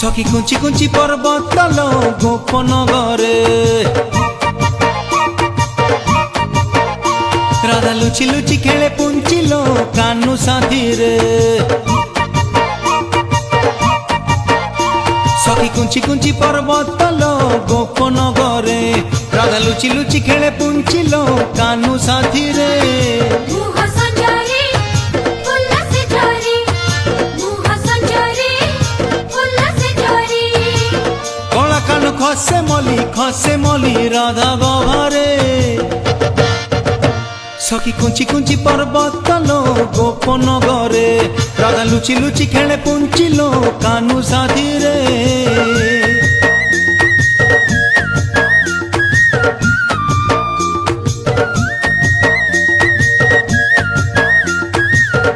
সখী কুঞ্চি কুঞ্চি পর্বত তল গোপন ঘরে রাধা লুচি লুচি খেলে পুঞ্চিল কানু সাথীরে সখী কুঞ্চি কুঞ্চি পর্বত তল গোপন ঘরে রাধা লুচি লুচি খেলে পুঞ্চিল কানু সাথীরে কলা কানু খসে মলি রাধা গভারে সখী কুঞ্চি কুঞ্চি পর্বত তল গোপন ঘরে রাধা লুচি লুচি খেলে পুঞ্চিল কানু সাথীরে।